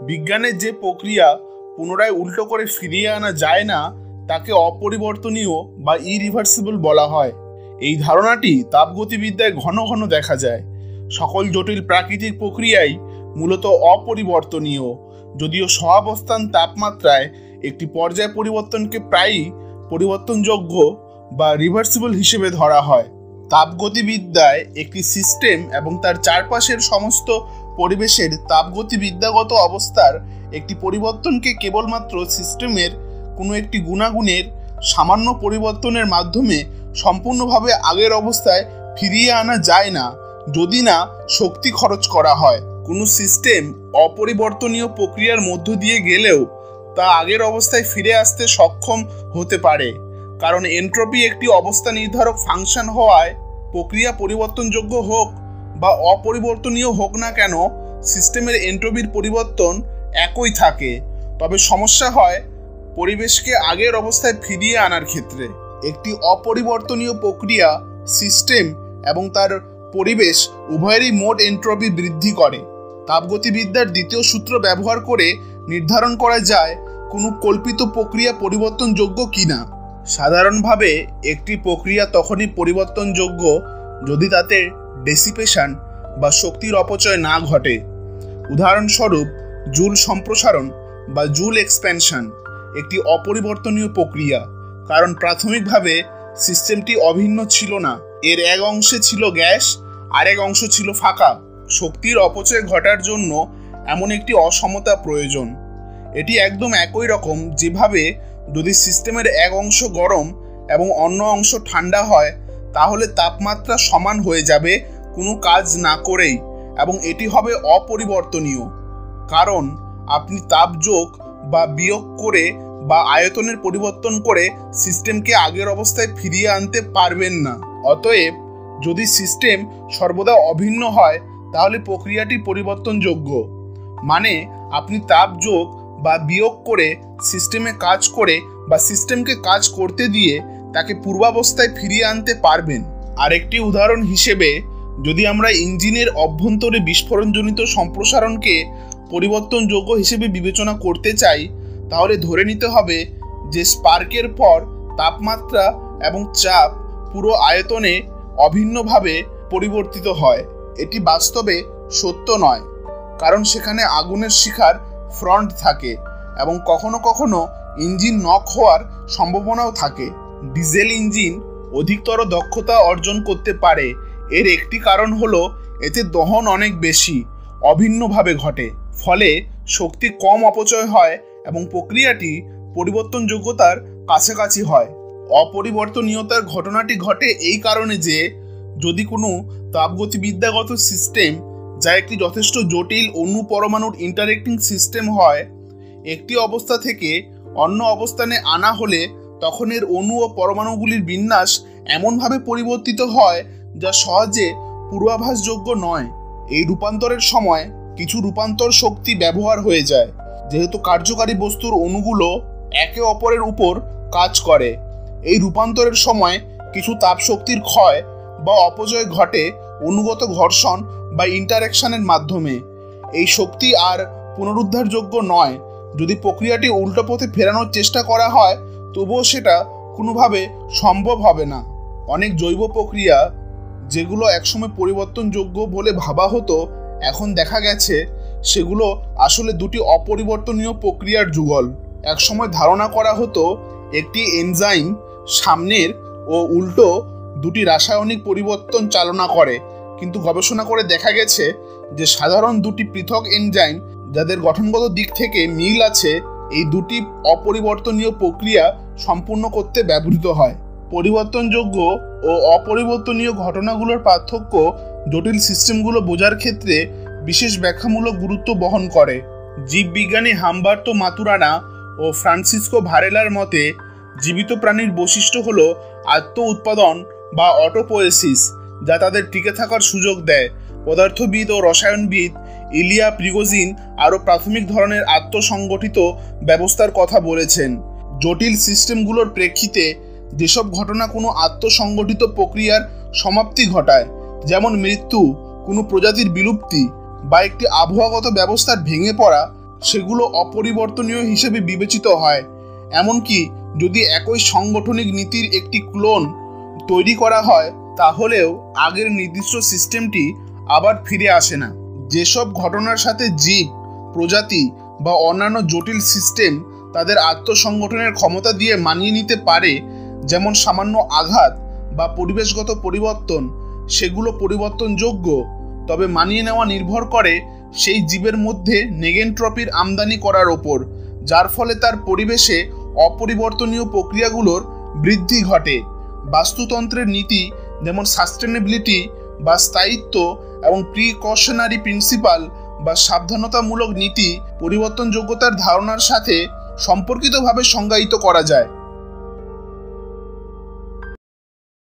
বিজ্ঞানের যে প্রক্রিয়া পুনরায় উল্টো করে ফিরিয়ে আনা যায় না তাকে অপরিবর্তনীয় বা ইরিভার্সিবল বলা হয়। এই ধারণাটি তাপগতিবিদ্যায় ঘন ঘন দেখা যায়। সকল জটিল প্রাকৃতিক প্রক্রিয়াই মূলত অপরিবর্তনীয়, যদিও সহাবস্থান তাপমাত্রায় একটি পর্যায় পরিবর্তনকে প্রায়ই পরিবর্তনযোগ্য বা রিভার্সিবল হিসেবে ধরা হয়। তাপগতিবিদ্যায় একটি সিস্টেম এবং তার চারপাশের সমস্ত পরিবেশের তাপগতিবিদ্যাগত অবস্থার একটি পরিবর্তনকে কেবলমাত্র সিস্টেমের কোনো একটি গুণাগুণের সামান্য পরিবর্তনের মাধ্যমে সম্পূর্ণভাবে আগের অবস্থায় ফিরিয়ে আনা যায় না, যদি না শক্তি খরচ করা হয়। কোনো সিস্টেম অপরিবর্তনীয় প্রক্রিয়ার মধ্য দিয়ে গেলেও তা আগের অবস্থায় ফিরে আসতে সক্ষম হতে পারে, কারণ এন্ট্রপি একটি অবস্থা নির্ধারক ফাংশন হওয়ায় প্রক্রিয়া পরিবর্তনযোগ্য হোক বা অপরিবর্তনীয় হোক না কেন, সিস্টেমের এন্ট্রপির পরিবর্তন একই থাকে। তবে সমস্যা হয় পরিবেশকে আগের অবস্থায় ফিরিয়ে আনার ক্ষেত্রে। একটি অপরিবর্তনীয় প্রক্রিয়া সিস্টেম এবং তার পরিবেশ উভয়েরই মোট এন্ট্রপি বৃদ্ধি করে। তাপগতিবিদ্যার দ্বিতীয় সূত্র ব্যবহার করে নির্ধারণ করা যায় কোনো কল্পিত প্রক্রিয়া পরিবর্তনযোগ্য কিনা। সাধারণভাবে একটি প্রক্রিয়া তখনই পরিবর্তনযোগ্য যদি তাতে ডেসিপেশন বা শক্তির অপচয় না ঘটে। উদাহরণস্বরূপ, জুল সম্প্রসারণ বা জুল এক্সপ্যানশন একটি অপরিবর্তনীয় প্রক্রিয়া, কারণ প্রাথমিকভাবে সিস্টেমটি অভিন্ন ছিল না। এর এক অংশে ছিল গ্যাস, আরেক অংশ ছিল ফাঁকা। শক্তির অপচয় ঘটার জন্য এমন একটি অসমতা প্রয়োজন। এটি একদম একই রকম যেভাবে যদি সিস্টেমের এক অংশ গরম এবং অন্য অংশ ঠান্ডা হয়, তাহলে তাপমাত্রা সমান হয়ে যাবে কোনো কাজ না করেই, এবং এটি হবে অপরিবর্তনীয়, কারণ আপনি তাপ যোগ বা বিয়োগ করে বা আয়তনের পরিবর্তন করে সিস্টেমকে আগের অবস্থায় ফিরিয়ে আনতে পারবেন না। অতএব যদি সিস্টেম সর্বদা অভিন্ন হয় তাহলে প্রক্রিয়াটি পরিবর্তনযোগ্য, মানে আপনি তাপ যোগ বা বিয়োগ করে সিস্টেমে কাজ করে বা সিস্টেমকে কাজ করতে দিয়ে তাকে পূর্বাবস্থায় ফিরিয়ে আনতে পারবেন। আরেকটি উদাহরণ হিসেবে, যদি আমরা ইঞ্জিনের অভ্যন্তরে বিস্ফোরণজনিত সম্প্রসারণকে পরিবর্তনযোগ্য হিসেবে বিবেচনা করতে চাই, তাহলে ধরে নিতে হবে যে স্পার্কের পর তাপমাত্রা এবং চাপ পুরো আয়তনে অভিন্নভাবে পরিবর্তিত হয়। এটি বাস্তবে সত্য নয়, কারণ সেখানে আগুনের শিখার ফ্রন্ট থাকে এবং কখনো কখনো ইঞ্জিন নক হওয়ার সম্ভাবনাও থাকে। ডিজেল ইঞ্জিন অধিকতর দক্ষতা অর্জন করতে পারে। এর একটি কারণ হলো এতে দহন অনেক বেশি অভিন্নভাবে ঘটে, ফলে শক্তি কম অপচয় হয় এবং প্রক্রিয়াটি পরিবর্তনযোগ্যতার কাছাকাছি হয়। অপরিবর্তনীয়তার ঘটনাটি ঘটে এই কারণে যে যদি কোনো তাপগতিবিদ্যাগত সিস্টেম, যা একটি যথেষ্ট জটিল অণু পরমাণুর ইন্টারেক্টিং সিস্টেম হয়, একটি অবস্থা থেকে অন্য অবস্থানে আনা হলে তখন এর অণু ও পরমাণুগুলির বিন্যাস এমনভাবে পরিবর্তিত হয় যা সহজে পূর্বাভাসযোগ্য নয়। এই রূপান্তরের সময় কিছু রূপান্তর শক্তি ব্যবহার হয়ে যায়, যেহেতু কার্যকারী বস্তুর অণুগুলো একে অপরের উপর কাজ করে। এই রূপান্তরের সময় কিছু তাপশক্তির ক্ষয় বা অপচয় ঘটে অনুগত ঘর্ষণ বা ইন্টারেকশনের মাধ্যমে। এই শক্তি আর পুনরুদ্ধারযোগ্য নয়। যদি প্রক্রিয়াটি উল্টো পথে ফেরানোর চেষ্টা করা হয়, তবুও সেটা কোনোভাবে সম্ভব হবে না। অনেক জৈব প্রক্রিয়া যেগুলো একসময় পরিবর্তনযোগ্য বলে ভাবা হতো, এখন দেখা গেছে সেগুলো আসলে দুটি অপরিবর্তনীয় প্রক্রিয়ার যুগল। একসময় ধারণা করা হতো একটি এনজাইম সামনের ও উল্টো দুটি রাসায়নিক পরিবর্তন চালনা করে, কিন্তু গবেষণা করে দেখা গেছে যে সাধারণ দুটি পৃথক এনজাইম যাদের গঠনগত দিক থেকে মিল আছে, এই দুটি অপরিবর্তনীয় প্রক্রিয়া সম্পূর্ণ করতে ব্যবহৃত হয়। পরিবর্তনযোগ্য ও অপরিবর্তনীয় ঘটনাগুলোর পার্থক্য জটিল সিস্টেমগুলো বোঝার ক্ষেত্রে বিশেষ ব্যাখ্যামূলক গুরুত্ব বহন করে। জীববিজ্ঞানী হাম্বার্তো মাতুরানা ও ফ্রান্সিসকো ভারেলার মতে জীবিত প্রাণীর বৈশিষ্ট্য হলো আত্ম উৎপাদন বা অটোপোয়েসিস, যা তাদের টিকে থাকার সুযোগ দেয়। পদার্থবিদ ও রসায়নবিদ ইলিয়া প্রিগোজিন আরও প্রাথমিক ধরনের আত্মসংগঠিত ব্যবস্থার কথা বলেছেন। জটিল সিস্টেমগুলোর প্রেক্ষিতে যেসব ঘটনা কোনো আত্মসংগঠিত প্রক্রিয়ার সমাপ্তি ঘটায়, যেমন মৃত্যু, কোনো প্রজাতির বিলুপ্তি বা একটি আবহাওয়াগত ব্যবস্থার ভেঙে পড়া, সেগুলো অপরিবর্তনীয় হিসেবে বিবেচিত হয়। এমনকি যদি একই সাংগঠনিক নীতির একটি ক্লোন তৈরি করা হয়, তাহলেও আগের নির্দিষ্ট সিস্টেমটি আবার ফিরে আসে না। যেসব ঘটনার সাথে জীব, প্রজাতি বা অন্যান্য জটিল সিস্টেম তাদের আত্মসংগঠনের ক্ষমতা দিয়ে মানিয়ে নিতে পারে, যেমন সামান্য আঘাত বা পরিবেশগত পরিবর্তন, সেগুলো পরিবর্তনযোগ্য। তবে মানিয়ে নেওয়া নির্ভর করে সেই জীবের মধ্যে নেগেনট্রপির আমদানি করার ওপর, যার ফলে তার পরিবেশে অপরিবর্তনীয় প্রক্রিয়াগুলোর বৃদ্ধি ঘটে। বাস্তুতন্ত্রের নীতি যেমন সাস্টেনেবিলিটি বা স্থায়িত্ব এবং প্রিকশনারি প্রিন্সিপাল বা সাবধানতামূলক নীতি পরিবর্তনযোগ্যতার ধারণার সাথে সম্পর্কিতভাবে সংজ্ঞায়িত করা যায়।